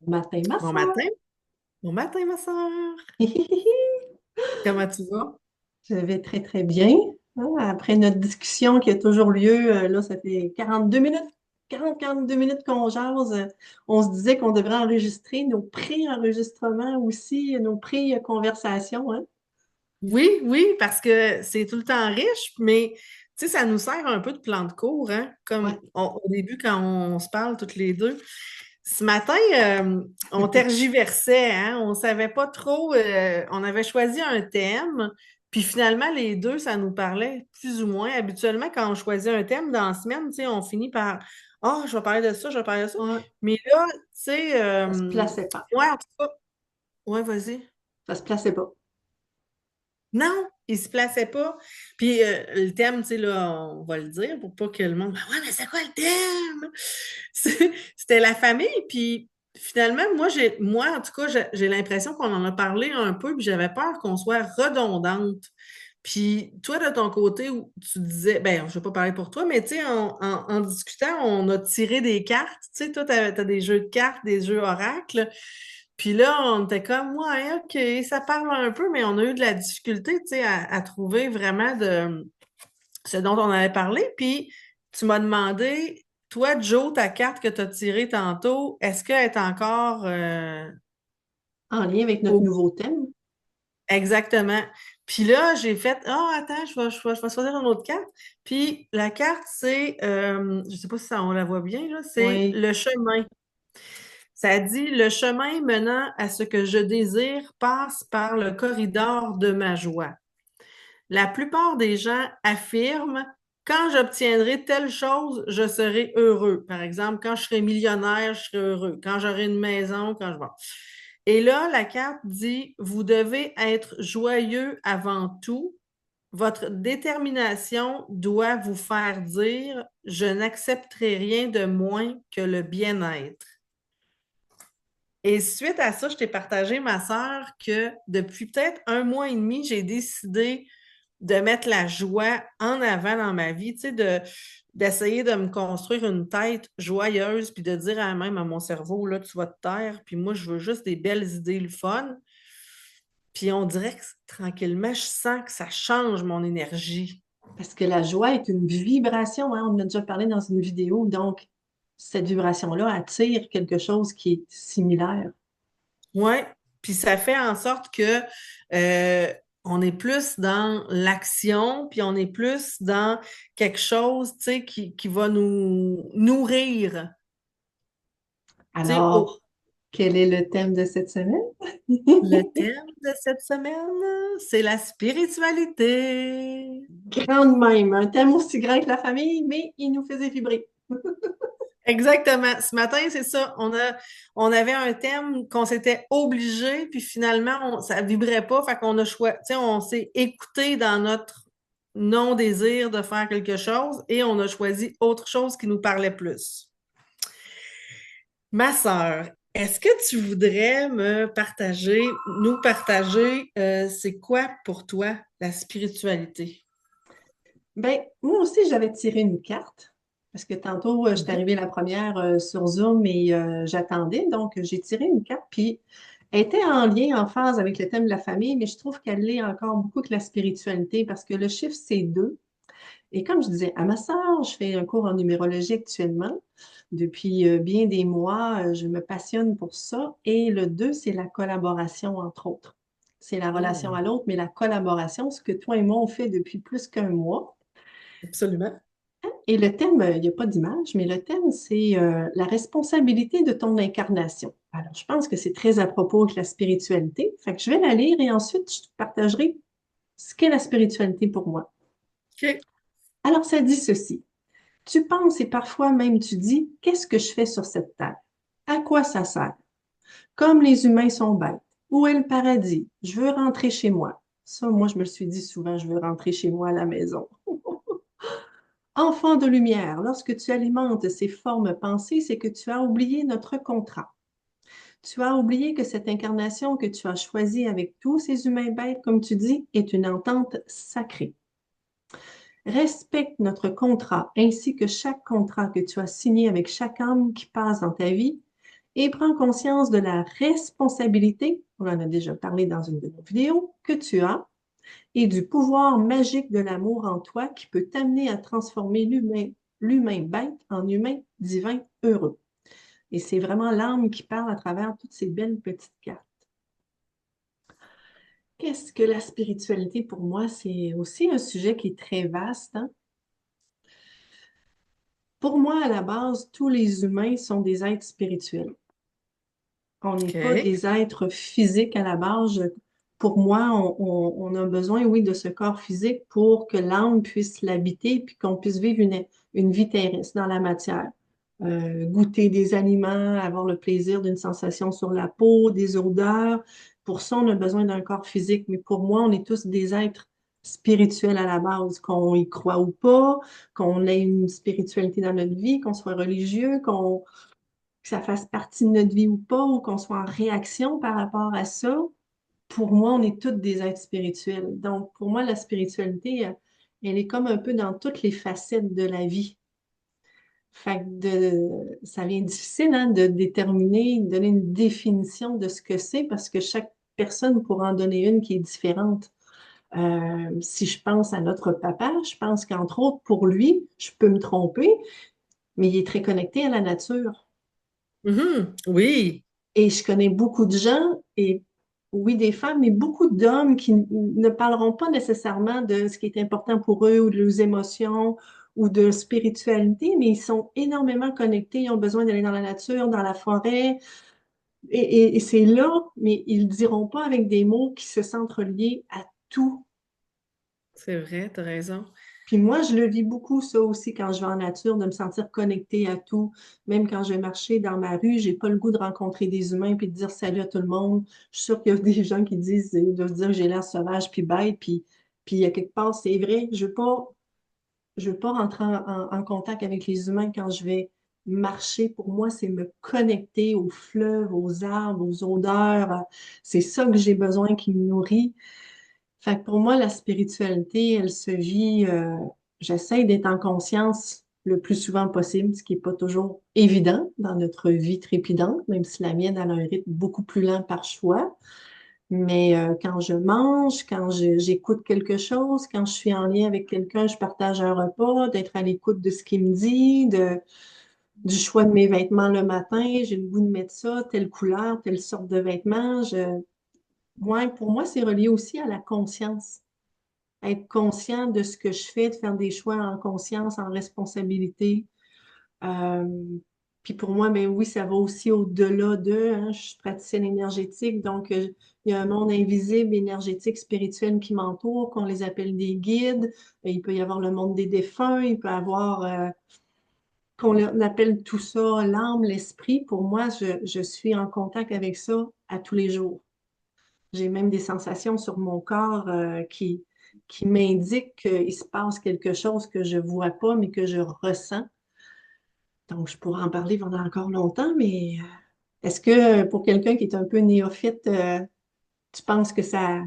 Matin, ma Bon soeur. matin, bon matin, ma soeur. Comment tu vas? Je vais très, très bien. Après notre discussion qui a toujours lieu, là, ça fait 42 minutes, 42 minutes qu'on jase. On se disait qu'on devrait enregistrer nos pré-enregistrements aussi, nos pré-conversations, hein? Oui, oui, parce que c'est tout le temps riche, mais tu sais, ça nous sert un peu de plan de cours, hein? Ouais. Au début, quand on se parle toutes les deux. Ce matin, on tergiversait, hein? On savait pas trop, on avait choisi un thème, puis finalement, les deux, ça nous parlait plus ou moins. Habituellement, quand on choisit un thème dans la semaine, tu sais, on finit par Ah, je vais parler de ça, je vais parler de ça. Ouais. Mais là, tu sais, Ça se plaçait pas. ouais, en tout cas, ouais, vas-y. Ça se plaçait pas. Non, il se plaçait pas. Puis le thème, tu sais, là, on va le dire pour pas que le monde. Ben ouais, mais c'est quoi le thème? C'était la famille. Puis finalement, moi, en tout cas, j'ai l'impression qu'on en a parlé un peu, puis j'avais peur qu'on soit redondante. Puis toi, de ton côté, où tu disais, ben, je vais pas parler pour toi, mais tu sais, en discutant, on a tiré des cartes. Tu sais, toi, t'as des jeux de cartes, des jeux oracles. Puis là, on était comme, ouais, OK, ça parle un peu, mais on a eu de la difficulté, tu sais, à trouver vraiment de ce dont on avait parlé. Puis tu m'as demandé, toi, Joe, ta carte que tu as tirée tantôt, est-ce qu'elle est encore En lien avec notre au... nouveau thème. Exactement. Puis là, j'ai fait, ah, attends, je vais choisir une autre carte. Puis la carte, c'est, je sais pas si ça, on la voit bien, là, c'est Oui. le chemin. Ça dit, le chemin menant à ce que je désire passe par le corridor de ma joie. La plupart des gens affirment, quand j'obtiendrai telle chose, je serai heureux. Par exemple, quand je serai millionnaire, je serai heureux. Quand j'aurai une maison, quand je vais. Et là, la carte dit, vous devez être joyeux avant tout. Votre détermination doit vous faire dire, je n'accepterai rien de moins que le bien-être. Et suite à ça, je t'ai partagé, ma sœur, que depuis peut-être un mois et demi, j'ai décidé de mettre la joie en avant dans ma vie, tu sais, d'essayer de me construire une tête joyeuse, puis de dire à même à mon cerveau, là, tu vas te taire, puis moi, je veux juste des belles idées, le fun. Puis on dirait que tranquillement, je sens que ça change mon énergie. Parce que la joie est une vibration, hein, on en a déjà parlé dans une vidéo, donc cette vibration-là attire quelque chose qui est similaire. Ouais, puis ça fait en sorte que on est plus dans l'action, puis on est plus dans quelque chose, tu sais, qui va nous nourrir. Tu sais, Alors, quel est le thème de cette semaine? le thème de cette semaine, c'est la spiritualité. Grande même, un thème aussi grand que la famille, mais il nous faisait vibrer. Exactement. Ce matin, c'est ça. On avait un thème qu'on s'était obligé, puis finalement, ça vibrait pas. Fait qu'on a choisi, tu sais, on s'est écouté dans notre non-désir de faire quelque chose et on a choisi autre chose qui nous parlait plus. Ma sœur, est-ce que tu voudrais nous partager, c'est quoi pour toi la spiritualité? Ben, moi aussi, j'avais tiré une carte, parce que tantôt, j'étais Mhm. arrivée la première sur Zoom et j'attendais, donc j'ai tiré une carte, puis elle était en lien, en phase avec le thème de la famille, mais je trouve qu'elle l'est encore beaucoup que la spiritualité, parce que le chiffre, c'est 2. Et comme je disais à ma sœur, je fais un cours en numérologie actuellement. Depuis bien des mois, je me passionne pour ça. Et le 2, c'est la collaboration, entre autres. C'est la relation Hmm, à l'autre, mais la collaboration, ce que toi et moi, on fait depuis plus qu'un mois. absolument. Et le thème, il n'y a pas d'image, mais le thème, c'est la responsabilité de ton incarnation. Alors, je pense que c'est très à propos de la spiritualité. Fait que je vais la lire et ensuite, je te partagerai ce qu'est la spiritualité pour moi. OK. Alors, ça dit ceci. Tu penses et parfois même tu dis, qu'est-ce que je fais sur cette terre? À quoi ça sert? Comme les humains sont bêtes. Où est le paradis? Je veux rentrer chez moi. Ça, moi, je me le suis dit souvent, je veux rentrer chez moi à la maison. Enfant de lumière, lorsque tu alimentes ces formes pensées, c'est que tu as oublié notre contrat. Tu as oublié que cette incarnation que tu as choisie avec tous ces humains bêtes, comme tu dis, est une entente sacrée. Respecte notre contrat ainsi que chaque contrat que tu as signé avec chaque âme qui passe dans ta vie et prends conscience de la responsabilité, on en a déjà parlé dans une de nos vidéos, que tu as et du pouvoir magique de l'amour en toi qui peut t'amener à transformer l'humain bête en humain divin heureux. Et c'est vraiment l'âme qui parle à travers toutes ces belles petites cartes. Qu'est-ce que la spiritualité pour moi? C'est aussi un sujet qui est très vaste, hein. Pour moi, à la base, tous les humains sont des êtres spirituels. On n'est pas OK. des êtres physiques à la base. Pour moi, on a besoin, oui, de ce corps physique pour que l'âme puisse l'habiter puis qu'on puisse vivre une vie terrestre dans la matière. Goûter des aliments, avoir le plaisir d'une sensation sur la peau, des odeurs. Pour ça, on a besoin d'un corps physique. Mais pour moi, on est tous des êtres spirituels à la base, qu'on y croit ou pas, qu'on ait une spiritualité dans notre vie, qu'on soit religieux, que ça fasse partie de notre vie ou pas, ou qu'on soit en réaction par rapport à ça. Pour moi, on est toutes des êtres spirituels. Donc, pour moi, la spiritualité, elle est comme un peu dans toutes les facettes de la vie. Fait que ça vient difficile hein, de déterminer, de donner une définition de ce que c'est parce que chaque personne pourra en donner une qui est différente. Si je pense à notre papa, je pense qu'entre autres, pour lui, je peux me tromper, mais il est très connecté à la nature. Mhm. Oui, Et je connais beaucoup de gens, et oui, des femmes, mais beaucoup d'hommes qui ne parleront pas nécessairement de ce qui est important pour eux ou de leurs émotions ou de spiritualité, mais ils sont énormément connectés, ils ont besoin d'aller dans la nature, dans la forêt, et c'est là, mais ils ne diront pas avec des mots qui se sentent reliés à tout. c'est vrai, tu as raison. Puis moi, je le vis beaucoup, ça aussi, quand je vais en nature, de me sentir connectée à tout. Même quand je vais marcher dans ma rue, j'ai pas le goût de rencontrer des humains puis de dire salut à tout le monde. Je suis sûre qu'il y a des gens qui disent, de se dire que j'ai l'air sauvage puis bête, puis il y a quelque part, c'est vrai, je veux pas rentrer en contact avec les humains quand je vais marcher. Pour moi, c'est me connecter aux fleuves, aux arbres, aux odeurs. C'est ça que j'ai besoin qui me nourrit. Fait que pour moi, la spiritualité, elle se vit, j'essaie d'être en conscience le plus souvent possible, ce qui n'est pas toujours évident dans notre vie trépidante, même si la mienne a un rythme beaucoup plus lent par choix. Mais quand je mange, j'écoute quelque chose, quand je suis en lien avec quelqu'un, je partage un repas, d'être à l'écoute de ce qu'il me dit, du choix de mes vêtements le matin, j'ai le goût de mettre ça, telle couleur, telle sorte de vêtements. Ouais, pour moi, c'est relié aussi à la conscience, être conscient de ce que je fais, de faire des choix en conscience, en responsabilité. Euh, Puis pour moi, ben oui, ça va aussi au-delà de, hein, je suis praticienne énergétique, donc il y a un monde invisible, énergétique, spirituel qui m'entoure, qu'on les appelle des guides. Il peut y avoir le monde des défunts, il peut y avoir, on appelle tout ça l'âme, l'esprit. Pour moi, je suis en contact avec ça à tous les jours. J'ai même des sensations sur mon corps qui m'indiquent qu'il se passe quelque chose que je ne vois pas, mais que je ressens. Donc, je pourrais en parler pendant encore longtemps, mais est-ce que pour quelqu'un qui est un peu néophyte, tu penses que ça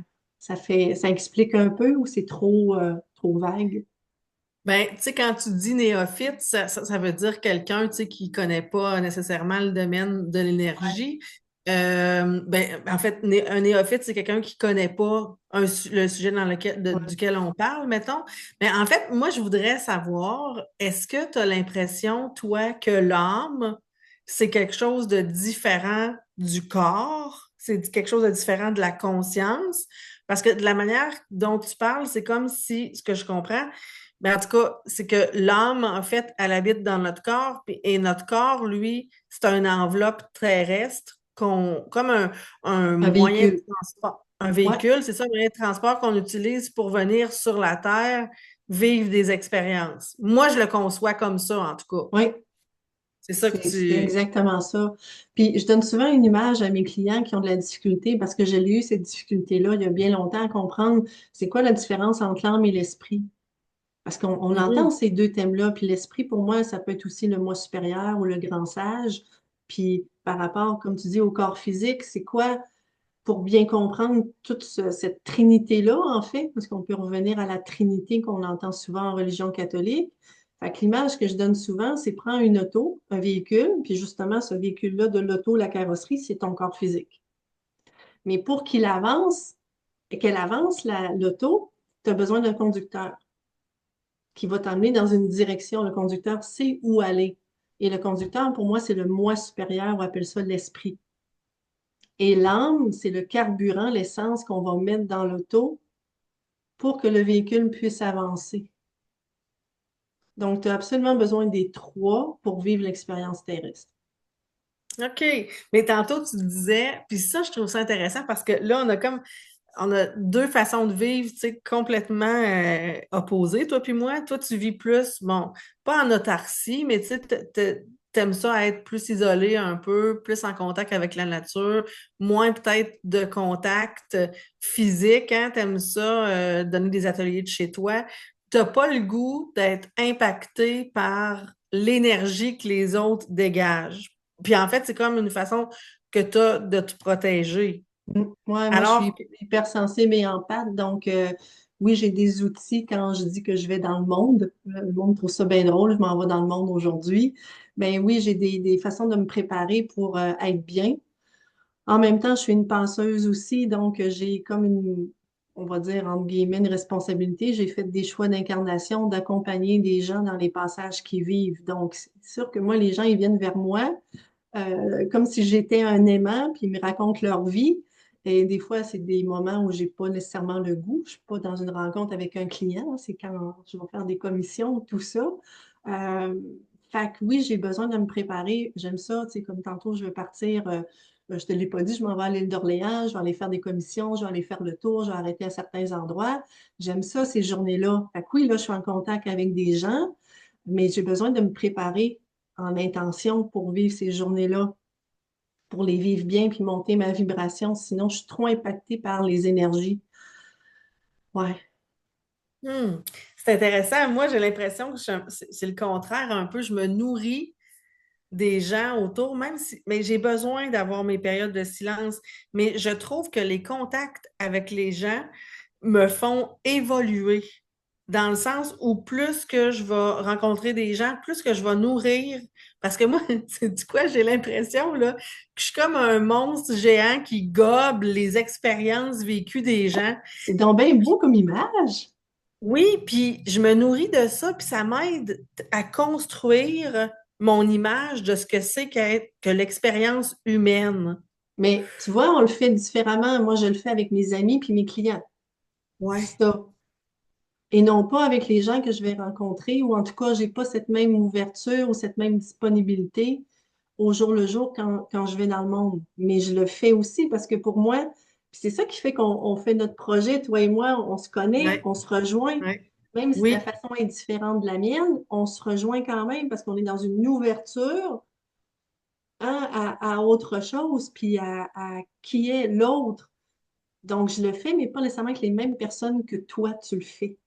explique un peu ou c'est trop vague? Ben, tu sais, quand tu dis néophyte, ça veut dire quelqu'un, tu sais, qui connaît pas nécessairement le domaine de Ouais, l'énergie. Ben, en fait, un néophyte, c'est quelqu'un qui connaît pas le sujet ouais. duquel on parle, mettons. Mais en fait, moi, je voudrais savoir, est-ce que tu as l'impression, toi, que l'âme, c'est quelque chose de différent du corps? C'est quelque chose de différent de la conscience? Parce que de la manière dont tu parles, c'est comme si, ce que je comprends, mais en tout cas, c'est que l'âme, en fait, elle habite dans notre corps, et notre corps, lui, c'est une enveloppe terrestre, comme un Un moyen de véhicule. transport, un Ouais, véhicule, c'est ça, un moyen de transport qu'on utilise pour venir sur la Terre vivre des expériences. Moi, je le conçois comme ça, en tout cas. ouais. C'est ça que C'est tu... exactement ça. Puis je donne souvent une image à mes clients qui ont de la difficulté parce que j'ai eu cette difficulté-là il y a bien longtemps à comprendre c'est quoi la différence entre l'âme et l'esprit. Parce qu'on entend Mhm. ces deux thèmes-là, puis l'esprit, pour moi, ça peut être aussi le moi supérieur ou le grand sage. Puis par rapport, comme tu dis, au corps physique, c'est quoi, pour bien comprendre toute cette trinité-là, en fait, parce qu'on peut revenir à la trinité qu'on entend souvent en religion catholique, Fait que l'image que je donne souvent, c'est prends une auto, un véhicule, puis justement, ce véhicule-là de l'auto, la carrosserie, c'est ton corps physique. Mais pour qu'il avance, qu'elle avance, l'auto, tu as besoin d'un conducteur qui va t'emmener dans une direction. Le conducteur sait où aller. Et le conducteur, pour moi, c'est le moi supérieur, on appelle ça l'esprit. Et l'âme, c'est le carburant, l'essence qu'on va mettre dans l'auto pour que le véhicule puisse avancer. Donc, tu as absolument besoin des trois pour vivre l'expérience terrestre. OK. Mais tantôt, tu disais, puis ça, je trouve ça intéressant parce que là, on a deux façons de vivre, tu sais, complètement opposées, toi puis moi. Toi, tu vis plus, bon, pas en autarcie, mais tu sais, t'aimes ça être plus isolé un peu, plus en contact avec la nature, moins peut-être de contact physique, hein, t'aimes ça, donner des ateliers de chez toi. T'as pas le goût d'être impacté par l'énergie que les autres dégagent. Puis en fait, c'est comme une façon que tu as de te protéger. Ouais, moi, je Alors, suis hypersensible et empathe. Donc, oui, j'ai des outils quand je dis que je vais dans le monde. Le monde trouve ça bien drôle, je m'en vais dans le monde aujourd'hui. Ben oui, j'ai des façons de me préparer pour être bien. En même temps, je suis une penseuse aussi, donc j'ai comme une, on va dire, entre guillemets, une responsabilité. J'ai fait des choix d'incarnation, d'accompagner des gens dans les passages qu'ils vivent. Donc, c'est sûr que moi, les gens, ils viennent vers moi comme si j'étais un aimant, puis ils me racontent leur vie. Et des fois, c'est des moments où j'ai pas nécessairement le goût. Je suis pas dans une rencontre avec un client. C'est quand je vais faire des commissions, tout ça. Euh, Fait que oui, j'ai besoin de me préparer. J'aime ça, tu sais, comme tantôt, je vais partir. Je te l'ai pas dit, je m'en vais à l'île d'Orléans, je vais aller faire des commissions, je vais aller faire le tour, je vais arrêter à certains endroits. J'aime ça, ces journées-là. Fait que oui, là, je suis en contact avec des gens, mais j'ai besoin de me préparer en intention pour vivre ces journées-là, pour les vivre bien puis monter ma vibration. Sinon, je suis trop impactée par les énergies. Ouais. hmm, c'est intéressant. Moi, j'ai l'impression que c'est le contraire un peu. Je me nourris des gens autour, même si, mais j'ai besoin d'avoir mes périodes de silence. Mais je trouve que les contacts avec les gens me font évoluer. Dans le sens où plus que je vais rencontrer des gens, plus que je vais nourrir. Parce que moi, c'est du quoi, j'ai l'impression là, que je suis comme un monstre géant qui gobe les expériences vécues des gens. C'est donc bien beau comme image. Oui, puis je me nourris de ça, puis ça m'aide à construire mon image de ce que c'est que l'expérience humaine. Mais tu vois, on le fait différemment. Moi, je le fais avec mes amis puis mes clients. Ouais. Ça. Et non pas avec les gens que je vais rencontrer, ou en tout cas, j'ai pas cette même ouverture ou cette même disponibilité au jour le jour quand je vais dans le monde. Mais je le fais aussi parce que pour moi, c'est ça qui fait qu'on fait notre projet, toi et moi, on se connaît, Ouais, on se rejoint. ouais. Même si ta Oui, façon est différente de la mienne, on se rejoint quand même parce qu'on est dans une ouverture, hein, à autre chose, puis à qui est l'autre. Donc, je le fais, mais pas nécessairement avec les mêmes personnes que toi, tu le fais.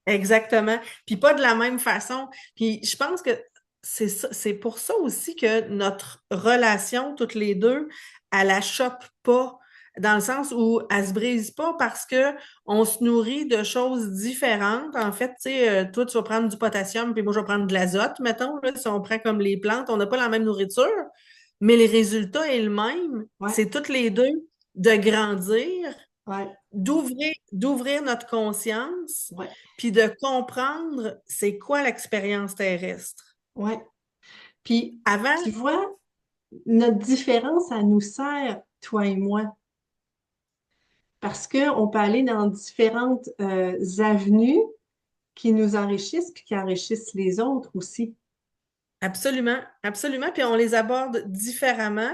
exactement. Puis pas de la même façon. Puis je pense que c'est pour ça aussi que notre relation, toutes les deux, elle la chope pas. Dans le sens où elle se brise pas parce que on se nourrit de choses différentes. En fait, tu sais, toi, tu vas prendre du potassium, puis moi, je vais prendre de l'azote, mettons, là, si on prend comme les plantes, on n'a pas la même nourriture, mais le résultat est le même. Ouais, C'est toutes les deux de grandir, ouais, d'ouvrir notre conscience, ouais, puis de comprendre c'est quoi l'expérience terrestre. ouais. Puis, Avant, tu vois, notre différence, ça nous sert, toi et moi, parce qu'on peut aller dans différentes avenues qui nous enrichissent puis qui enrichissent les autres aussi. absolument, absolument, puis on les aborde différemment,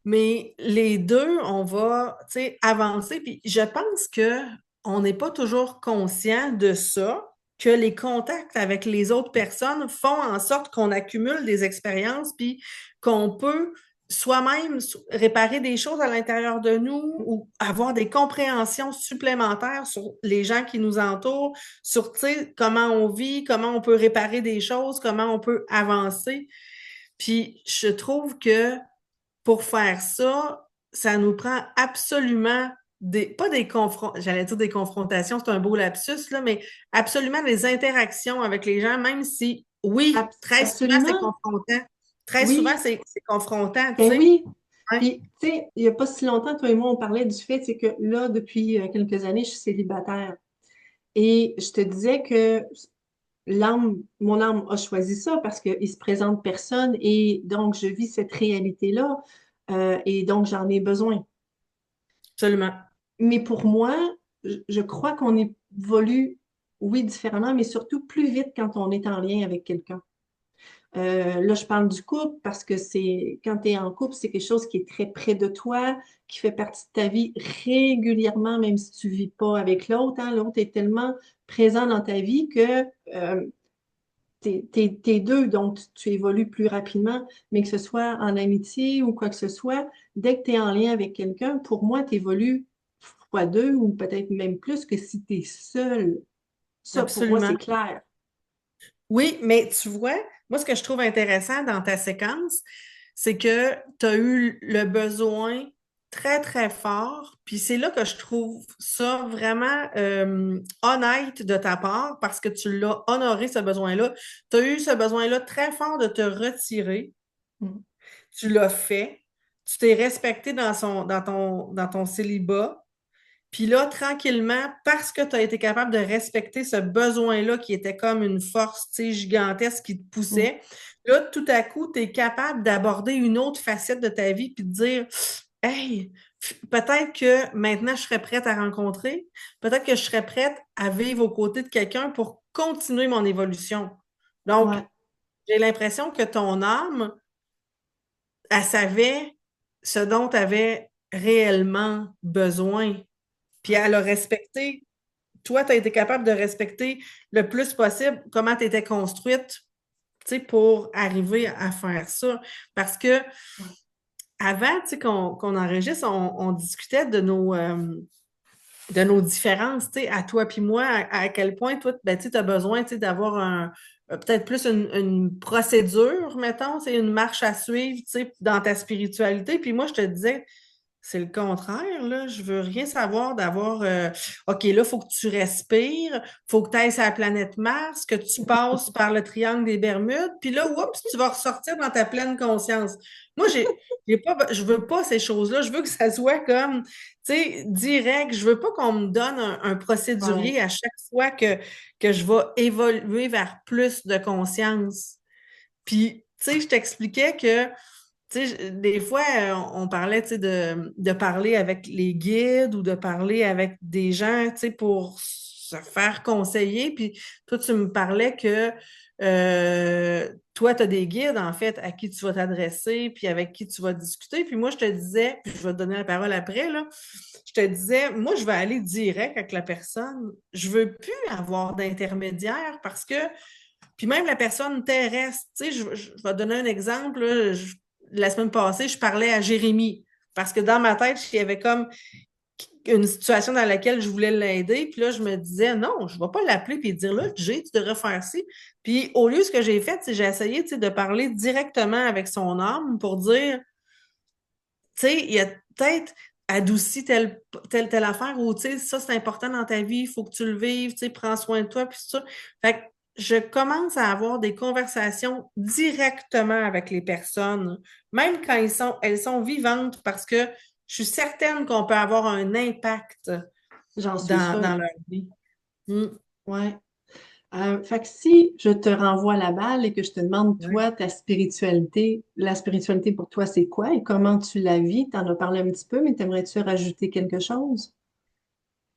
mais les deux, on va, tu sais, avancer. Puis je pense que on n'est pas toujours conscient de ça, que les contacts avec les autres personnes font en sorte qu'on accumule des expériences, puis qu'on peut soi-même réparer des choses à l'intérieur de nous ou avoir des compréhensions supplémentaires sur les gens qui nous entourent, sur, tu sais, comment on vit, comment on peut réparer des choses, comment on peut avancer. Puis je trouve que pour faire ça, ça nous prend absolument pas des j'allais dire des confrontations, c'est un beau lapsus, là, mais absolument des interactions avec les gens, même si, oui, très souvent, c'est Absolument, confrontant. Très souvent, oui, c'est confrontant, tu ben sais. oui. Ouais, Puis, tu sais, il n'y a pas si longtemps, toi et moi, on parlait du fait, c'est que là, depuis quelques années, je suis célibataire. Et je te disais que mon âme a choisi ça parce qu'il se présente personne et donc je vis cette réalité-là et donc j'en ai besoin. absolument. Mais pour moi, je crois qu'on évolue, oui, différemment, mais surtout plus vite quand on est en lien avec quelqu'un. Là, je parle du couple parce que c'est quand tu es en couple, c'est quelque chose qui est très près de toi, qui fait partie de ta vie régulièrement, même si tu vis pas avec l'autre, hein. L'autre est tellement présent dans ta vie que t'es deux, donc tu évolues plus rapidement, mais que ce soit en amitié ou quoi que ce soit, dès que tu es en lien avec quelqu'un, pour moi, tu évolues fois deux ou peut-être même plus que si tu es seul. Ça, pour moi, c'est Absolument. clair. Oui, mais tu vois, moi, ce que je trouve intéressant dans ta séquence, c'est que tu as eu le besoin très, très fort. Puis c'est là que je trouve ça vraiment honnête de ta part parce que tu l'as honoré, ce besoin-là. Tu as eu ce besoin-là très fort de te retirer. Mm. Tu l'as fait. Tu t'es respecté dans ton célibat. Puis là, tranquillement, parce que tu as été capable de respecter ce besoin-là qui était comme une force, tu sais, gigantesque qui te Mm. poussait, là, tout à coup, tu es capable d'aborder une autre facette de ta vie puis de dire, hey, peut-être que maintenant je serais prête à rencontrer, peut-être que je serais prête à vivre aux côtés de quelqu'un pour continuer mon évolution. Donc, Ouais. j'ai l'impression que ton âme, elle savait ce dont tu avais réellement besoin. Puis elle a respecté, toi, tu as été capable de respecter le plus possible comment tu étais construite, tu sais, pour arriver à faire ça. Parce que Ouais. avant, tu sais, qu'on enregistre, on discutait de nos différences, tu sais, à toi puis moi, à quel point toi, ben, tu as besoin, tu sais, d'avoir peut-être plus une procédure, mettons, c'est une marche à suivre, tu sais, dans ta spiritualité. Puis moi, je te disais, c'est le contraire, là. Je veux rien savoir d'avoir OK, là, il faut que tu respires, faut que tu ailles sur la planète Mars, que tu passes par le triangle des Bermudes, puis là, oups, tu vas ressortir dans ta pleine conscience. Moi, je veux pas ces choses-là. Je veux que ça soit comme, tu sais, direct. Je veux pas qu'on me donne un Ouais. procédurier à chaque fois que je vais évoluer vers plus de conscience. Puis, tu sais, je t'expliquais que tu sais, des fois, on parlait, tu sais, de parler avec les guides ou de parler avec des gens, tu sais, pour se faire conseiller. Puis toi, tu me parlais que toi, tu as des guides, en fait, à qui tu vas t'adresser, puis avec qui tu vas discuter. Puis moi, je te disais, puis je vais te donner la parole après, là, je te disais, moi, je vais aller direct avec la personne. Je veux plus avoir d'intermédiaire parce que puis même la personne terrestre, tu sais, je vais te donner un exemple. Là, la semaine passée, je parlais à Jérémy parce que dans ma tête, il y avait comme une situation dans laquelle je voulais l'aider. Puis là, je me disais, non, je ne vais pas l'appeler et dire, là, Jay, tu devrais faire ci. Puis au lieu, ce que j'ai fait, c'est j'ai essayé, tu sais, de parler directement avec son âme pour dire, tu sais, il y a peut-être adouci telle affaire ou, tu sais, ça, c'est important dans ta vie, il faut que tu le vives, tu sais, prends soin de toi, puis ça. Fait que je commence à avoir des conversations directement avec les personnes, même quand elles sont vivantes, parce que je suis certaine qu'on peut avoir un impact J'en suis dans sûre. leur vie. Mm. Ouais. Fait que si je te renvoie la balle et que je te demande, Ouais. toi, ta spiritualité, la spiritualité pour toi, c'est quoi et comment tu la vis? Tu en as parlé un petit peu, mais t'aimerais-tu rajouter quelque chose?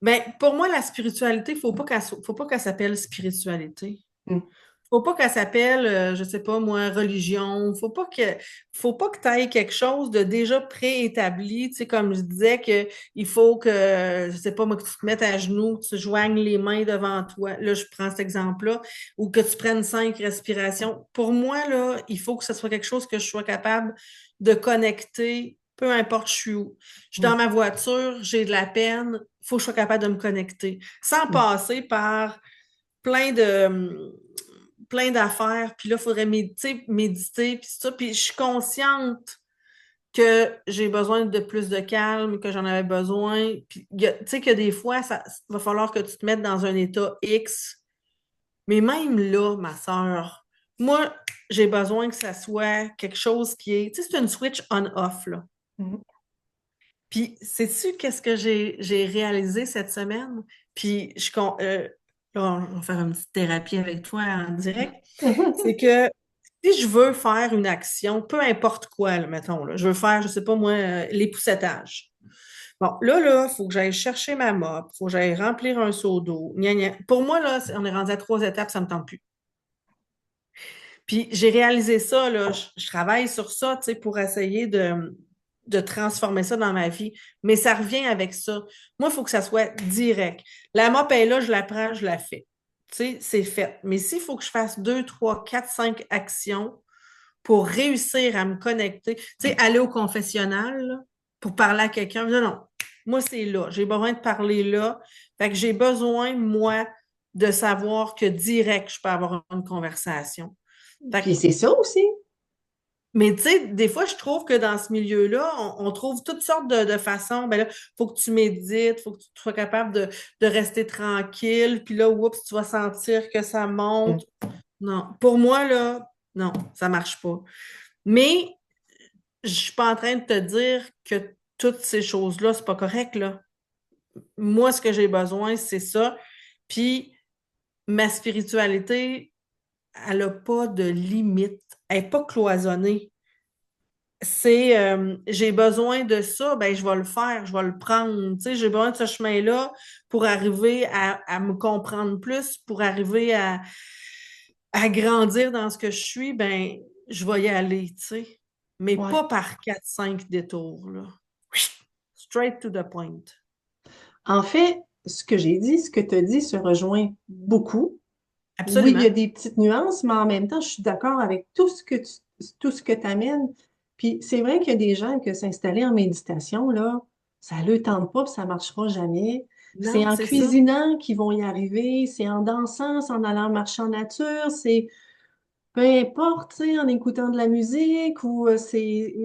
Ben, pour moi, la spiritualité, faut pas qu'elle s'appelle spiritualité. Hmm. Faut pas qu'elle s'appelle, je sais pas moi, religion. Faut pas que tu aies quelque chose de déjà préétabli. Tu sais, comme je disais que il faut que, je sais pas moi, que tu te mettes à genoux, que tu joignes les mains devant toi. Là, je prends cet exemple-là. Ou que tu prennes 5 respirations. Pour moi, là, il faut que ce soit quelque chose que je sois capable de connecter, peu importe je suis où. Je suis Hmm. dans ma voiture, j'ai de la peine, il faut que je sois capable de me connecter. Sans Hmm. passer par plein de plein d'affaires, puis là, il faudrait méditer, puis ça. Puis je suis consciente que j'ai besoin de plus de calme, que j'en avais besoin. Puis, tu sais que des fois, ça va falloir que tu te mettes dans un état X. Mais même là, ma sœur, moi, j'ai besoin que ça soit quelque chose qui est. Tu sais, c'est une switch on-off, là. Mhm. Puis, sais-tu qu'est-ce que j'ai réalisé cette semaine? Puis, là, on va faire une petite thérapie avec toi en direct. C'est que si je veux faire une action, peu importe quoi, là, mettons, là, je veux faire, je sais pas moi, l'époussetage. Bon, là, il faut que j'aille chercher ma mop, il faut que j'aille remplir un seau d'eau. Gna, gna. Pour moi, là, on est rendu à 3 étapes, ça me tente plus. Puis j'ai réalisé ça, là, je travaille sur ça, tu sais, pour essayer de transformer ça dans ma vie. Mais ça revient avec ça. Moi, il faut que ça soit direct. La mop est là, je la prends, je la fais. Tu sais, c'est fait. Mais s'il faut que je fasse 2, 3, 4, 5 actions pour réussir à me connecter, tu sais, aller au confessionnal, là, pour parler à quelqu'un, non, non. Moi, c'est là. J'ai besoin de parler là. Fait que j'ai besoin, moi, de savoir que direct, je peux avoir une conversation. Fait Puis que c'est ça aussi. mais tu sais, des fois, je trouve que dans ce milieu-là, on trouve toutes sortes de façons. Ben là, il faut que tu médites, il faut que tu sois capable de rester tranquille. Puis là, oups, tu vas sentir que ça Mm. monte. Non, pour moi, là, non, ça marche pas. Mais je suis pas en train de te dire que toutes ces choses-là, c'est pas correct, là. Moi, ce que j'ai besoin, c'est ça. Puis ma spiritualité, elle n'a pas de limite. Elle n'est pas cloisonnée. C'est j'ai besoin de ça, ben je vais le faire, je vais le prendre. Tu sais, j'ai besoin de ce chemin-là pour arriver à me comprendre plus, pour arriver à grandir dans ce que je suis, ben je vais y aller, tu sais. Mais Ouais. pas par 4, 5 détours, là. Straight to the point. En fait, ce que j'ai dit, ce que tu as dit se rejoint beaucoup. Oui, il y a Absolument. des petites nuances, mais en même temps, je suis d'accord avec tout ce que tu amènes. Puis c'est vrai qu'il y a des gens que s'installer en méditation, là, ça ne le tente pas, puis ça ne marchera jamais. C'est Non, en c'est ça. cuisinant qu'ils vont y arriver, c'est en dansant, c'est en allant marcher en nature, c'est peu importe, tu sais, en écoutant de la musique ou c'est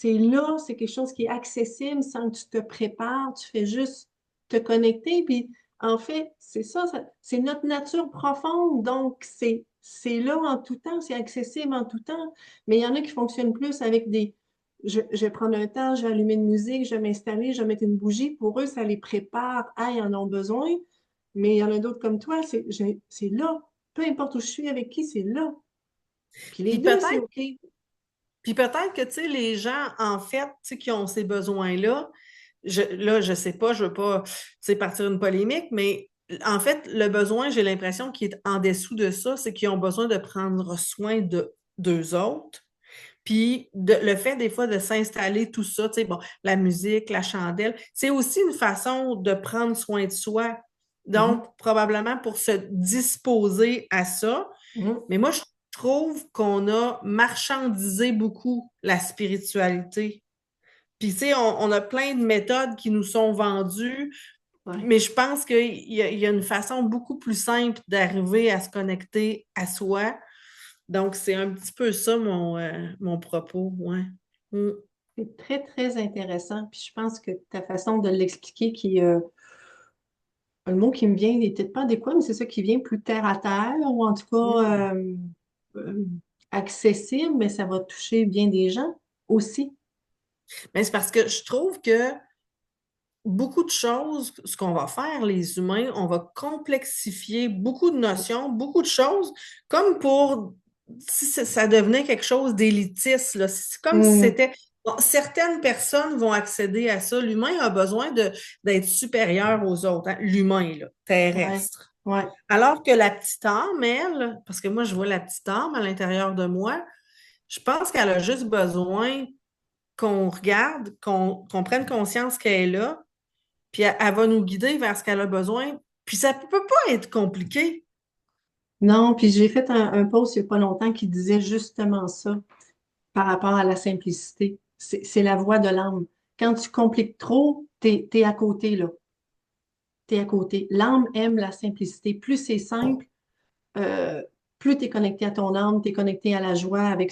là, c'est quelque chose qui est accessible sans que tu te prépares, tu fais juste te connecter. Puis en fait, c'est ça, c'est notre nature profonde, donc c'est là en tout temps, c'est accessible en tout temps. Mais il y en a qui fonctionnent plus avec je vais prendre un temps, je vais allumer une musique, je vais m'installer, je vais mettre une bougie. Pour eux, ça les prépare, ah, ils en ont besoin. Mais il y en a d'autres comme toi, c'est là. Peu importe où je suis, avec qui, c'est là. Puis les Puis deux, c'est peut-être, OK. puis peut-être que tu sais, les gens, en fait, tu sais, qui ont ces besoins-là, là, je sais pas, je veux pas, tu sais, partir une polémique, mais en fait, le besoin, j'ai l'impression qu'il est en dessous de ça, c'est qu'ils ont besoin de prendre soin de d'eux autres. Puis le fait des fois de s'installer tout ça, tu sais, bon, la musique, la chandelle, c'est aussi une façon de prendre soin de soi. Mhm, Donc, probablement pour se disposer à ça. mhm. Mais moi, je trouve qu'on a marchandisé beaucoup la spiritualité. Puis, tu sais, on a plein de méthodes qui nous sont vendues, Ouais. mais je pense qu'il y a une façon beaucoup plus simple d'arriver à se connecter à soi. Donc, c'est un petit peu ça mon propos, ouais. Mm. C'est très, très intéressant. Puis je pense que ta façon de l'expliquer, le mot qui me vient n'est peut-être pas adéquat, mais c'est ça qui vient plus terre à terre, ou en tout Mm. cas euh, accessible, mais ça va toucher bien des gens aussi. Mais c'est parce que je trouve que beaucoup de choses, ce qu'on va faire, les humains, on va complexifier beaucoup de notions, beaucoup de choses, comme pour si ça devenait quelque chose d'élitiste, là. C'est comme si Hmm. c'était. Bon, certaines personnes vont accéder à ça. L'humain a besoin d'être supérieur aux autres, hein. L'humain, là, Ouais, terrestre. ouais. Alors que la petite âme, elle, parce que moi, je vois la petite âme à l'intérieur de moi, je pense qu'elle a juste besoin qu'on regarde, qu'on prenne conscience qu'elle est là, puis elle va nous guider vers ce qu'elle a besoin. Puis ça peut pas être compliqué. Non, puis j'ai fait un post il n'y a pas longtemps qui disait justement ça par rapport à la simplicité. C'est la voie de l'âme. Quand tu compliques trop, t'es à côté, là. T'es à côté. L'âme aime la simplicité. Plus c'est simple, euh, plus tu es connecté à ton âme, tu es connecté à la joie avec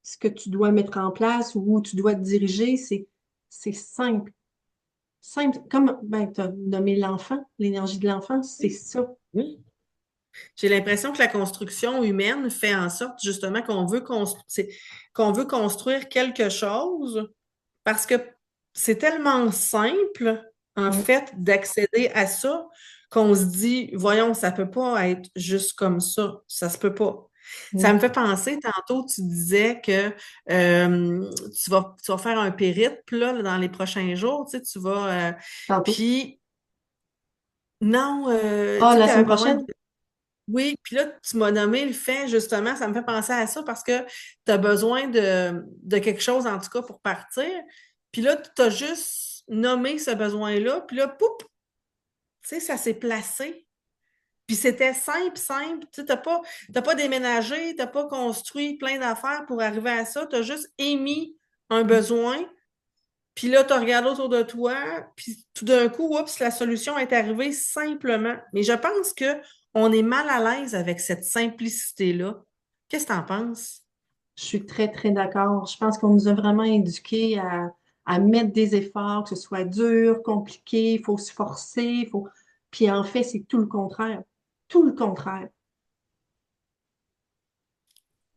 ce que tu dois mettre en place ou où tu dois te diriger, c'est simple. Simple, comme ben, tu as nommé l'enfant, l'énergie de l'enfant, c'est ça. Oui. J'ai l'impression que la construction humaine fait en sorte justement qu'on veut construire quelque chose parce que c'est tellement simple, en Oui, fait, d'accéder à ça qu'on se dit, voyons, ça peut pas être juste comme ça se peut pas. Ça me oui, fait penser, tantôt, tu disais que tu vas faire un périple là, dans les prochains jours, tu sais, tantôt. puis non, Ah, tu la sais, semaine avais besoin. prochaine? Oui, puis là, tu m'as nommé le fait, justement, ça me fait penser à ça parce que tu as besoin de quelque chose, en tout cas, pour partir. Puis là, tu as juste nommé ce besoin-là, puis là, poup, tu sais, ça s'est placé. Puis c'était simple, simple. Tu sais, t'as pas déménagé, t'as pas construit plein d'affaires pour arriver à ça. Tu as juste émis un besoin, puis là, tu regardes autour de toi, puis tout d'un coup, oups, la solution est arrivée simplement. Mais je pense que on est mal à l'aise avec cette simplicité-là. Qu'est-ce que tu en penses? Je suis très, très d'accord. Je pense qu'on nous a vraiment éduqués à mettre des efforts, que ce soit dur, compliqué, il faut se forcer, faut... Puis en fait, c'est tout le contraire. Tout le contraire.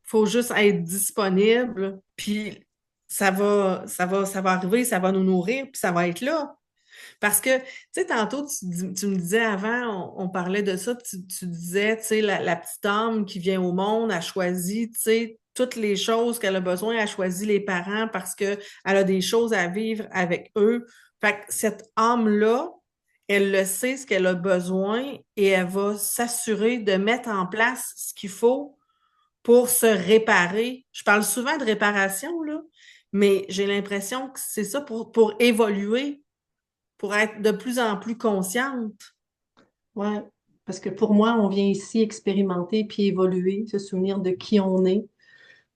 Faut juste être disponible, puis ça va arriver, ça va nous nourrir, puis ça va être là. Parce que, tu sais, tantôt, tu me disais avant, on parlait de ça, tu disais, tu sais, la petite âme qui vient au monde a choisi, tu sais, toutes les choses qu'elle a besoin, elle a choisi les parents parce qu'elle a des choses à vivre avec eux. Fait que cette âme-là, elle le sait ce qu'elle a besoin et elle va s'assurer de mettre en place ce qu'il faut pour se réparer. Je parle souvent de réparation, là, mais j'ai l'impression que c'est ça pour évoluer, pour être de plus en plus consciente. Ouais. Parce que pour moi, on vient ici expérimenter puis évoluer, se souvenir de qui on est.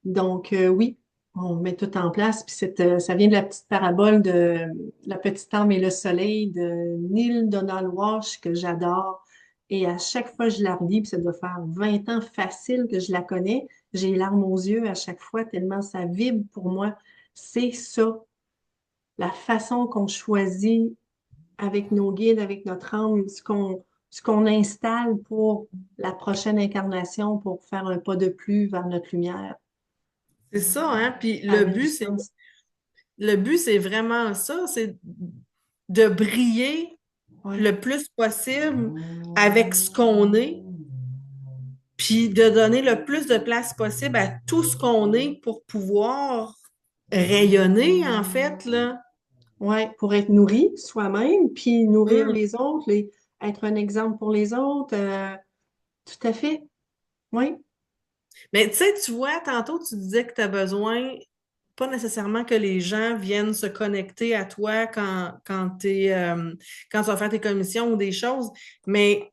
Donc, oui, on met tout en place. Puis ça vient de la petite parabole de La petite âme et le soleil de Neil Donald Walsh que j'adore. Et à chaque fois que je la relis, puis ça doit faire 20 ans facile que je la connais, j'ai les larmes aux yeux à chaque fois, tellement ça vibre pour moi. C'est ça, la façon qu'on choisit avec nos guides, avec notre âme, ce qu'on installe pour la prochaine incarnation, pour faire un pas de plus vers notre lumière. C'est ça, hein? Puis Ça avait du sens. le but, c'est vraiment ça, c'est de briller Ouais. le plus possible avec ce qu'on est, puis de donner le plus de place possible à tout ce qu'on est pour pouvoir rayonner, en fait, là. Ouais, pour être nourri soi-même, puis nourrir Hum. les autres, être un exemple pour les autres. Tout à fait. Oui, Mais tu sais, tu vois, tantôt, tu disais que tu as besoin, pas nécessairement que les gens viennent se connecter à toi quand tu vas faire tes commissions ou des choses, mais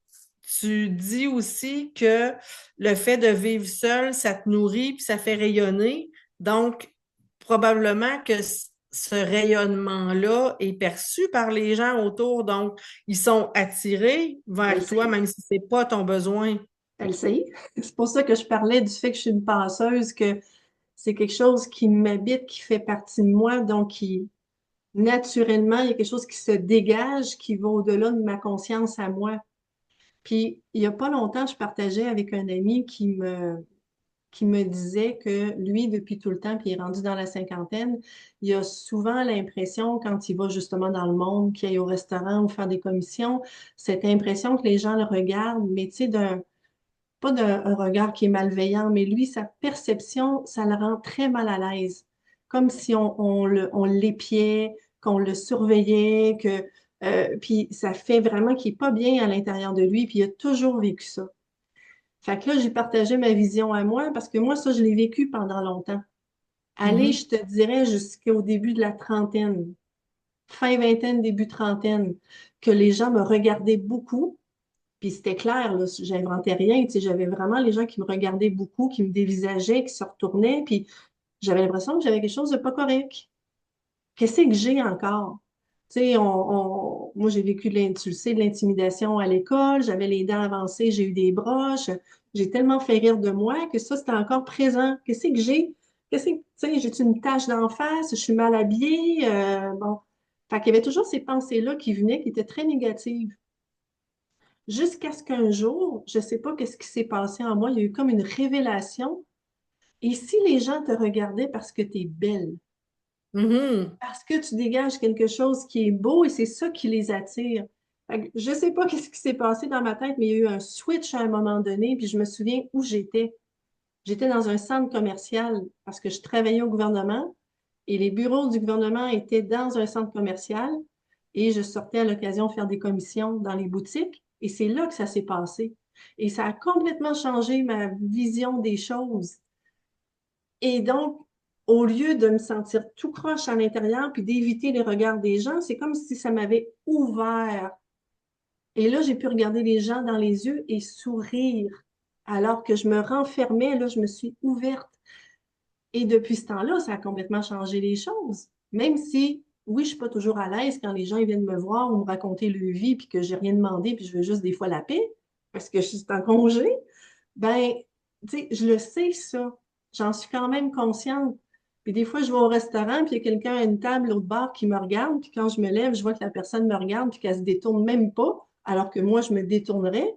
tu dis aussi que le fait de vivre seul, ça te nourrit puis ça fait rayonner. Donc, probablement que ce rayonnement-là est perçu par les gens autour. Donc, ils sont attirés elle vers toi, sait. même si c'est pas ton besoin. Elle sait. C'est pour ça que je parlais du fait que je suis une passeuse, que c'est quelque chose qui m'habite, qui fait partie de moi, donc qui, naturellement, il y a quelque chose qui se dégage, qui va au-delà de ma conscience à moi. Puis, il n'y a pas longtemps, je partageais avec un ami qui me disait que lui, depuis tout le temps, puis il est rendu dans la cinquantaine, il a souvent l'impression, quand il va justement dans le monde, qu'il aille au restaurant ou faire des commissions, cette impression que les gens le regardent, mais tu sais, pas d'un regard qui est malveillant, mais lui, sa perception, ça le rend très mal à l'aise. Comme si on l'épiait, qu'on le surveillait, puis ça fait vraiment qu'il n'est pas bien à l'intérieur de lui, puis il a toujours vécu ça. Fait que là, j'ai partagé ma vision à moi parce que moi, ça, je l'ai vécu pendant longtemps. Allez, Mhm. je te dirais jusqu'au début de la trentaine, fin vingtaine, début trentaine, que les gens me regardaient beaucoup. Puis c'était clair, là, j'inventais rien. Tu sais, j'avais vraiment les gens qui me regardaient beaucoup, qui me dévisageaient, qui se retournaient. Puis j'avais l'impression que j'avais quelque chose de pas correct. Qu'est-ce que j'ai encore? Tu sais, moi, j'ai vécu tu le sais, de l'intimidation à l'école. J'avais les dents avancées, j'ai eu des broches. J'ai tellement fait rire de moi que ça, c'était encore présent. Qu'est-ce que j'ai? qu'est-ce que, tu sais, j'ai une tache d'en face, je suis mal habillée, bon. Fait qu'il y avait toujours ces pensées-là qui venaient, qui étaient très négatives. Jusqu'à ce qu'un jour, je ne sais pas qu'est-ce qui s'est passé en moi, il y a eu comme une révélation. Et si les gens te regardaient parce que tu es belle, Mhm. parce que tu dégages quelque chose qui est beau et c'est ça qui les attire. Fait que je ne sais pas qu'est-ce qui s'est passé dans ma tête, mais il y a eu un switch à un moment donné, puis je me souviens où j'étais. J'étais dans un centre commercial parce que je travaillais au gouvernement et les bureaux du gouvernement étaient dans un centre commercial et je sortais à l'occasion faire des commissions dans les boutiques et c'est là que ça s'est passé. Et ça a complètement changé ma vision des choses. Et donc, au lieu de me sentir tout croche à l'intérieur puis d'éviter les regards des gens, c'est comme si ça m'avait ouvert. Et là, j'ai pu regarder les gens dans les yeux et sourire. Alors que je me renfermais, là, je me suis ouverte. Et depuis ce temps-là, ça a complètement changé les choses. Même si, oui, je suis pas toujours à l'aise quand les gens ils viennent me voir ou me raconter leur vie puis que j'ai rien demandé puis je veux juste des fois la paix parce que je suis en congé, ben, tu sais, je le sais ça. J'en suis quand même consciente. Puis des fois, je vais au restaurant puis il y a quelqu'un à une table l'autre bord qui me regarde puis quand je me lève, je vois que la personne me regarde puis qu'elle se détourne même pas alors que moi, je me détournerais.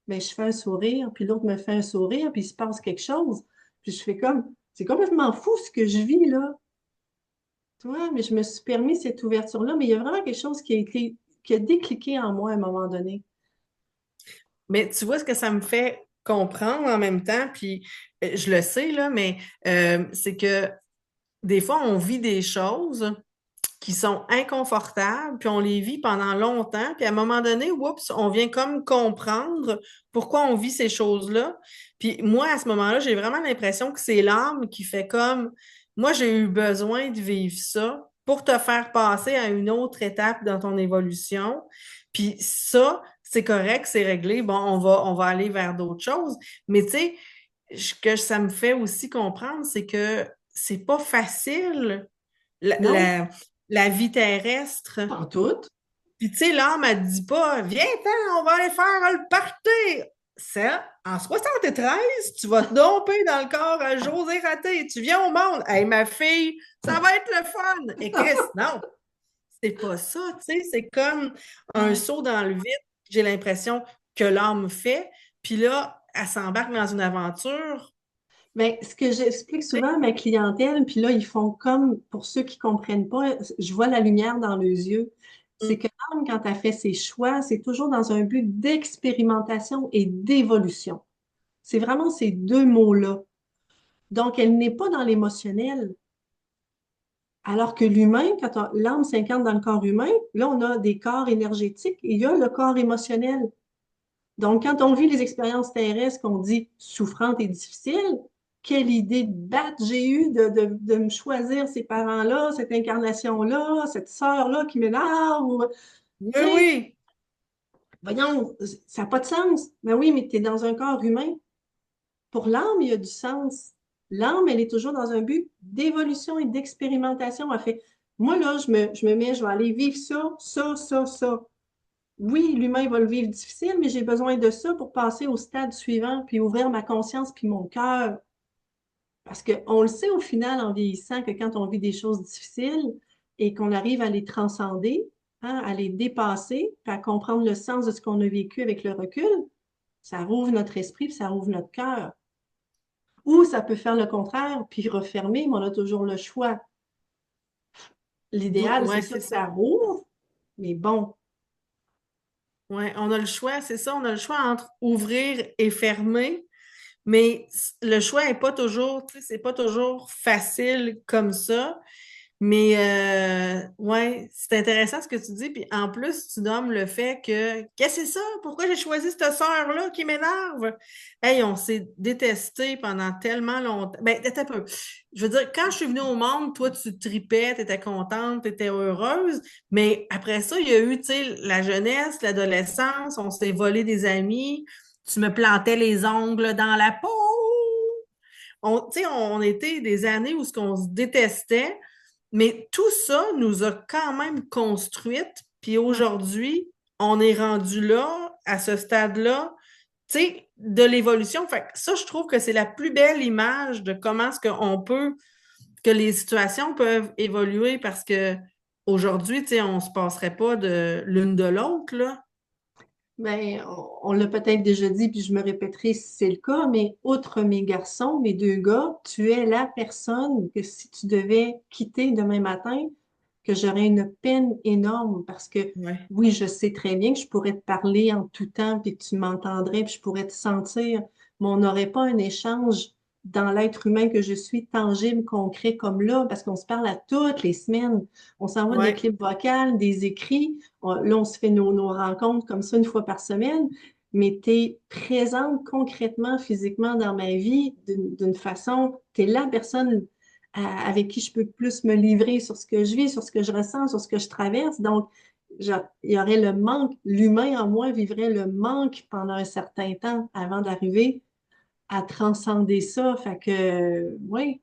Ben, je fais un sourire, puis l'autre me fait un sourire, puis il se passe quelque chose. Puis je fais comme, c'est complètement fou ce que je vis là. Tu vois, mais je me suis permis cette ouverture-là, mais il y a vraiment quelque chose qui a décliqué en moi à un moment donné. Mais tu vois ce que ça me fait comprendre en même temps, puis je le sais, là, mais c'est que des fois, on vit des choses qui sont inconfortables, puis on les vit pendant longtemps, puis à un moment donné, oups, on vient comme comprendre pourquoi on vit ces choses-là. Puis moi, à ce moment-là, j'ai vraiment l'impression que c'est l'âme qui fait comme, moi, j'ai eu besoin de vivre ça pour te faire passer à une autre étape dans ton évolution. Puis ça, c'est correct, c'est réglé. Bon, on va aller vers d'autres choses. Mais tu sais, ce que ça me fait aussi comprendre, c'est que c'est pas facile la, Non, la- la vie terrestre. pas en tout. Puis tu sais, l'âme, elle dit pas, viens-t'en, on va aller faire le party. Ça, en 73, tu vas te domper dans le corps à José Raté. Tu viens au monde. Hey, ma fille, ça va être le fun. Et Chris, non, c'est pas ça, tu sais. C'est comme un saut dans le vide, j'ai l'impression que l'âme fait. Puis là, elle s'embarque dans une aventure. Mais ce que j'explique souvent à ma clientèle, puis là, ils font comme, pour ceux qui comprennent pas, je vois la lumière dans leurs yeux, c'est que l'âme, quand elle fait ses choix, c'est toujours dans un but d'expérimentation et d'évolution. C'est vraiment ces deux mots-là. Donc, elle n'est pas dans l'émotionnel. Alors que l'humain, quand l'âme s'incarne dans le corps humain, là, on a des corps énergétiques et il y a le corps émotionnel. Donc, quand on vit les expériences terrestres qu'on dit souffrantes et difficiles, quelle idée de batte j'ai eue de me choisir ces parents-là, cette incarnation-là, cette sœur-là qui m'énerve. Oui, Tu sais, oui. voyons, ça n'a pas de sens. Mais oui, mais tu es dans un corps humain. Pour l'âme, il y a du sens. L'âme, elle est toujours dans un but d'évolution et d'expérimentation. Elle fait, moi, là, je me mets, je vais aller vivre ça, ça, ça, ça. Oui, l'humain il va le vivre difficile, mais j'ai besoin de ça pour passer au stade suivant, puis ouvrir ma conscience, puis mon cœur. Parce qu'on le sait au final en vieillissant que quand on vit des choses difficiles et qu'on arrive à les transcender, hein, à les dépasser, puis à comprendre le sens de ce qu'on a vécu avec le recul, ça rouvre notre esprit, puis ça rouvre notre cœur. Ou ça peut faire le contraire, puis refermer, mais on a toujours le choix. L'idéal, c'est Ouais, ça c'est que ça. ça rouvre, mais bon, Ouais, on a le choix, c'est ça, on a le choix entre ouvrir et fermer, mais le choix est pas toujours, tu sais, c'est pas toujours facile comme ça. Mais ouais, c'est intéressant ce que tu dis. Puis en plus, tu nommes le fait que qu'est-ce que c'est ça? Pourquoi j'ai choisi cette sœur-là qui m'énerve? Hey, on s'est détestés pendant tellement longtemps. Ben, attends un peu. Je veux dire, quand je suis venue au monde, toi, tu tripais, tu étais contente, tu étais heureuse. Mais après ça, il y a eu, tu sais, la jeunesse, l'adolescence, on s'est volé des amis, tu me plantais les ongles dans la peau. Tu sais, on était des années où ce qu'on se détestait. Mais tout ça nous a quand même construites. Puis aujourd'hui, on est rendu là, à ce stade-là. tu sais, de l'évolution. Fait que ça, je trouve que c'est la plus belle image de comment est-ce qu'on peut, que les situations peuvent évoluer parce que aujourd'hui, tu sais, on se passerait pas de l'une de l'autre, là. Ben, on l'a peut-être déjà dit, puis je me répéterai si c'est le cas, mais outre mes garçons, mes deux gars, tu es la personne que si tu devais quitter demain matin, que j'aurais une peine énorme parce que Ouais. oui, je sais très bien que je pourrais te parler en tout temps, puis que tu m'entendrais, puis je pourrais te sentir, mais on n'aurait pas un échange dans l'être humain que je suis, tangible, concret comme là, parce qu'on se parle à toutes les semaines. On s'envoie des Ouais. clips vocaux, des écrits. Là, on se fait nos rencontres comme ça une fois par semaine, mais tu es présente concrètement, physiquement dans ma vie d'une façon, tu es la personne avec qui je peux plus me livrer sur ce que je vis, sur ce que je ressens, sur ce que je traverse. Donc, il y aurait le manque, l'humain en moi vivrait le manque pendant un certain temps avant d'arriver à transcender ça. Fait que, oui,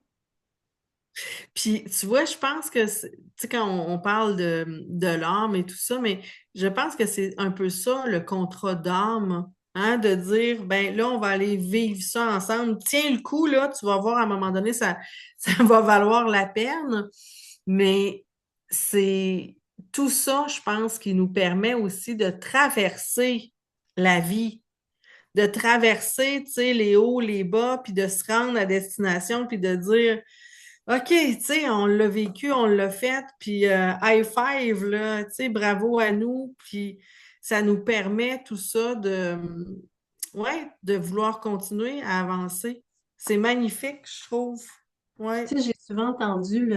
Puis, tu vois, je pense que, tu sais, quand on parle de l'âme et tout ça, mais je pense que c'est un peu ça, le contrat d'âme, hein, de dire, ben là, on va aller vivre ça ensemble. Tiens le coup, là, tu vas voir, à un moment donné, ça, ça va valoir la peine. Mais c'est tout ça, je pense, qui nous permet aussi de traverser la vie, de traverser, tu sais, les hauts, les bas, puis de se rendre à destination, puis de dire, OK, tu sais, on l'a vécu, on l'a fait, puis high five, là, tu sais, bravo à nous, puis ça nous permet tout ça ouais, de vouloir continuer à avancer. C'est magnifique, je trouve. Ouais. tu sais, j'ai souvent entendu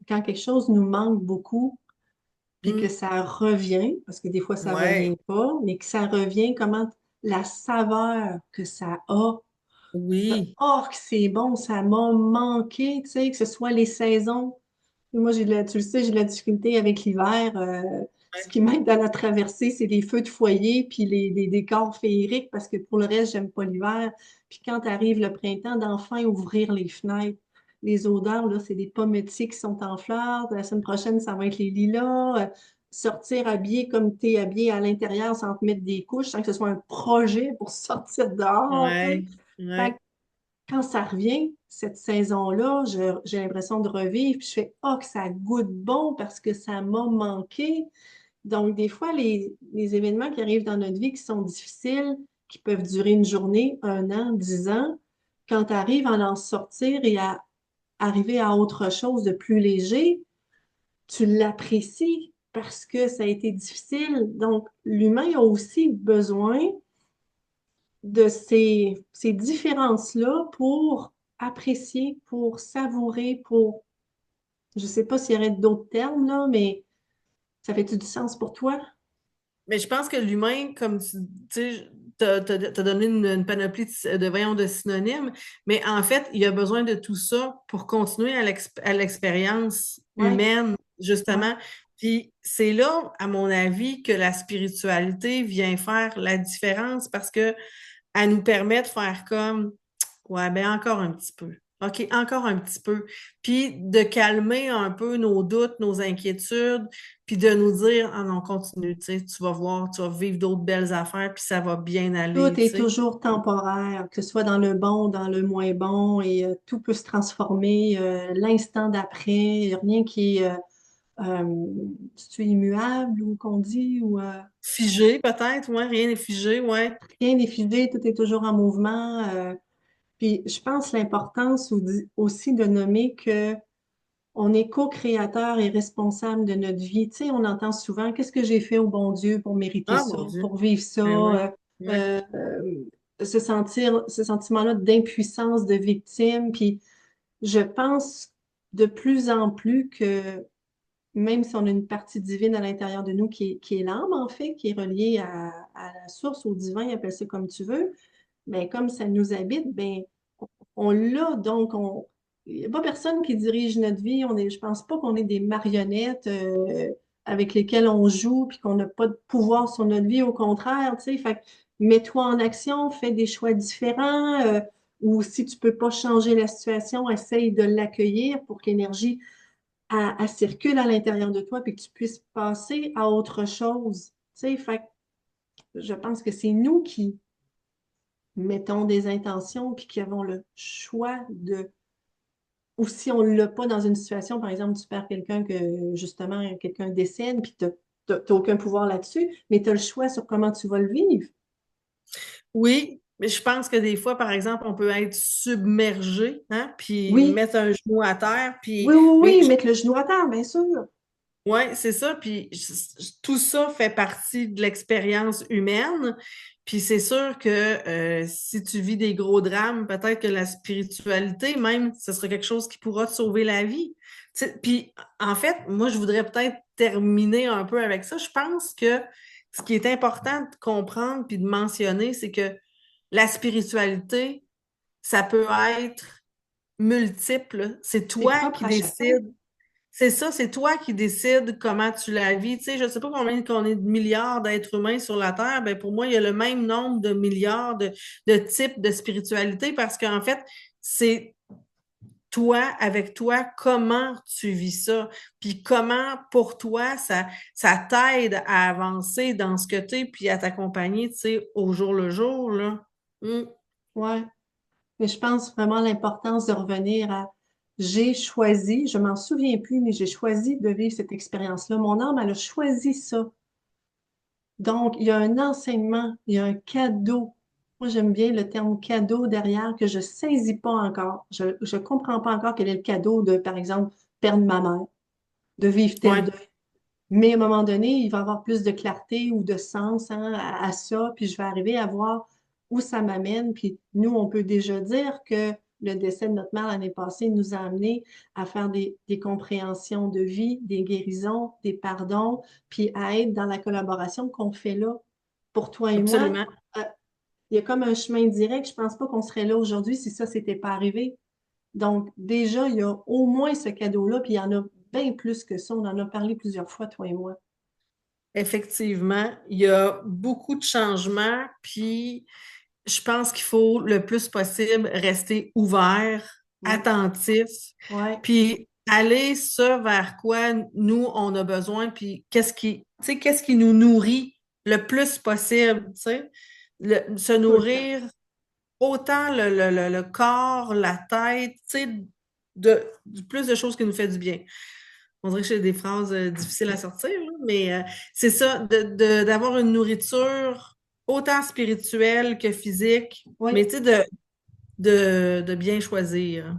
quand quelque chose nous manque beaucoup, puis que Mm. ça revient, parce que des fois ça Ouais. revient pas, mais que ça revient, comment la saveur que ça a. Oui. Oh, que c'est bon, ça m'a manqué, tu sais, que ce soit les saisons. Moi, tu le sais, j'ai de la difficulté avec l'hiver. Ce qui m'aide dans la traversée, c'est les feux de foyer puis les décors féeriques parce que pour le reste, j'aime pas l'hiver. Puis quand arrive le printemps, d'enfin ouvrir les fenêtres. Les odeurs, là, c'est des pommetiers qui sont en fleurs. La semaine prochaine, ça va être les lilas. Sortir habillé comme tu es habillé à l'intérieur sans te mettre des couches, sans que ce soit un projet pour sortir dehors, tu sais. Ouais. Fait Ouais. que quand ça revient, cette saison-là, j'ai l'impression de revivre, puis je fais, oh, que ça goûte bon parce que ça m'a manqué. Donc, des fois, les événements qui arrivent dans notre vie qui sont difficiles, qui peuvent durer une journée, un an, 10 ans, quand tu arrives à en sortir et à arriver à autre chose de plus léger, tu l'apprécies parce que ça a été difficile. Donc, l'humain a aussi besoin de ces différences-là pour apprécier, pour savourer, pour, je ne sais pas s'il y aurait d'autres termes, là, mais ça fait-tu du sens pour toi? Mais je pense que l'humain, comme tu sais, t'as donné une panoplie voyons, de synonymes, mais en fait, il a besoin de tout ça pour continuer à l'expérience Oui, humaine, oui. justement. Puis c'est là, à mon avis, que la spiritualité vient faire la différence parce que elle nous permet de faire comme ouais, ben encore un petit peu. OK, encore un petit peu. Puis de calmer un peu nos doutes, nos inquiétudes, puis de nous dire, ah non, continue, tu sais, tu vas voir, tu vas vivre d'autres belles affaires, puis ça va bien aller, Tout tu est sais. toujours temporaire, que ce soit dans le bon, dans le moins bon, et tout peut se transformer l'instant d'après. Il n'y a rien qui est c'est-tu immuable ou qu'on dit, ou Figé, peut-être, ouais, rien n'est figé, ouais. rien n'est figé, tout est toujours en mouvement. Puis je pense l'importance aussi de nommer que on est co-créateur et responsable de notre vie. Tu sais, on entend souvent, qu'est-ce que j'ai fait au bon Dieu pour mériter Ah, ça, mon Dieu. pour vivre ça, Ben ouais, ouais. ce sentiment-là d'impuissance, de victime. Puis je pense de plus en plus que même si on a une partie divine à l'intérieur de nous qui est l'âme, en fait, qui est reliée à la source, au divin, appelle ça comme tu veux, mais comme ça nous habite, ben, on l'a, donc il n'y a pas personne qui dirige notre vie. Je pense pas qu'on est des marionnettes avec lesquelles on joue puis qu'on n'a pas de pouvoir sur notre vie. Au contraire, tu sais, fait que mets-toi en action, fais des choix différents. Ou si tu peux pas changer la situation, essaye de l'accueillir pour que l'énergie elle circule à l'intérieur de toi puis que tu puisses passer à autre chose. Tu sais, fait que je pense que c'est nous mettons des intentions, puis qui avons le choix de, ou si on ne l'a pas dans une situation, par exemple, tu perds quelqu'un que, justement, quelqu'un décède, puis tu n'as aucun pouvoir là-dessus, mais tu as le choix sur comment tu vas le vivre. Oui, mais je pense que des fois, par exemple, on peut être submergé, hein, puis Oui, mettre un genou à terre, oui, puis, oui, mais oui, mettre le genou à terre, bien sûr. ouais, c'est ça. Puis tout ça fait partie de l'expérience humaine. Puis c'est sûr que si tu vis des gros drames, peut-être que la spiritualité, même, ce serait quelque chose qui pourra te sauver la vie. Puis en fait, moi, je voudrais peut-être terminer un peu avec ça. Je pense que ce qui est important de comprendre puis de mentionner, c'est que la spiritualité, ça peut être multiple. C'est C'est toi propre qui à chacun. décides. C'est ça, c'est toi qui décides comment tu la vis. Tu sais, je ne sais pas combien qu'on est de milliards d'êtres humains sur la Terre. Ben pour moi, il y a le même nombre de milliards de types de spiritualité parce qu'en fait, c'est toi, avec toi, comment tu vis ça. Puis comment, pour toi, ça t'aide à avancer dans ce que tu es, puis à t'accompagner, tu sais, au jour le jour, là. Mm. Ouais. Mais je pense vraiment l'importance de revenir à j'ai choisi, je m'en souviens plus, mais j'ai choisi de vivre cette expérience-là. Mon âme, elle a choisi ça. Donc, il y a un enseignement, il y a un cadeau. Moi, j'aime bien le terme cadeau derrière que je saisis pas encore. Je comprends pas encore quel est le cadeau de, par exemple, perdre ma mère, de vivre tel Ouais, deuil. Mais à un moment donné, il va y avoir plus de clarté ou de sens, hein, à ça, puis je vais arriver à voir où ça m'amène. Puis nous, on peut déjà dire que le décès de notre mère l'année passée nous a amené à faire des compréhensions de vie, des guérisons, des pardons, puis à être dans la collaboration qu'on fait là. Pour toi et moi, absolument. euh, il y a comme un chemin direct. Je pense pas qu'on serait là aujourd'hui si ça s'était pas arrivé. Donc, déjà, il y a au moins ce cadeau-là, puis il y en a bien plus que ça. On en a parlé plusieurs fois, toi et moi. Effectivement, il y a beaucoup de changements, puis je pense qu'il faut le plus possible rester ouvert, Ouais, attentif, ouais, puis aller ce vers quoi nous on a besoin, puis tu sais, qu'est-ce qui nous nourrit le plus possible, tu sais, se tout le temps. nourrir autant le corps, la tête, tu sais, plus de choses qui nous fait du bien. On dirait que j'ai des phrases difficiles à sortir, là, mais c'est ça, d'avoir une nourriture autant spirituelle que physique, mais Oui, tu sais, de bien choisir.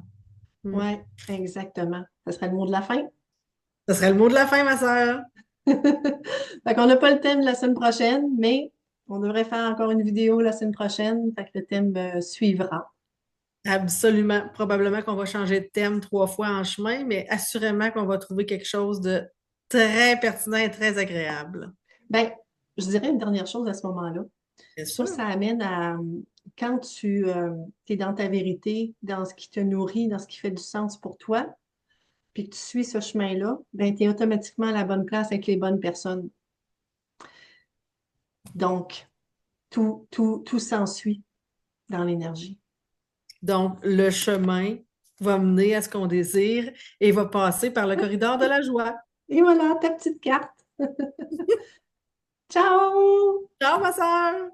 Mm. oui, exactement. Ça serait le mot de la fin. Ce serait le mot de la fin, ma sœur. Fait qu'on n'a pas le thème la semaine prochaine, mais on devrait faire encore une vidéo la semaine prochaine. Fait que le thème suivra. Absolument. Probablement qu'on va changer de thème 3 fois en chemin, mais assurément qu'on va trouver quelque chose de très pertinent et très agréable. Ben, je dirais une dernière chose à ce moment-là. Bien Je trouve que sûr. ça amène à, quand tu es dans ta vérité, dans ce qui te nourrit, dans ce qui fait du sens pour toi, puis que tu suis ce chemin-là, ben, tu es automatiquement à la bonne place avec les bonnes personnes. Donc, tout s'ensuit dans l'énergie. Donc, le chemin va mener à ce qu'on désire et va passer par le corridor de la joie. Et voilà, ta petite carte. Ciao! Ciao, ma sœur!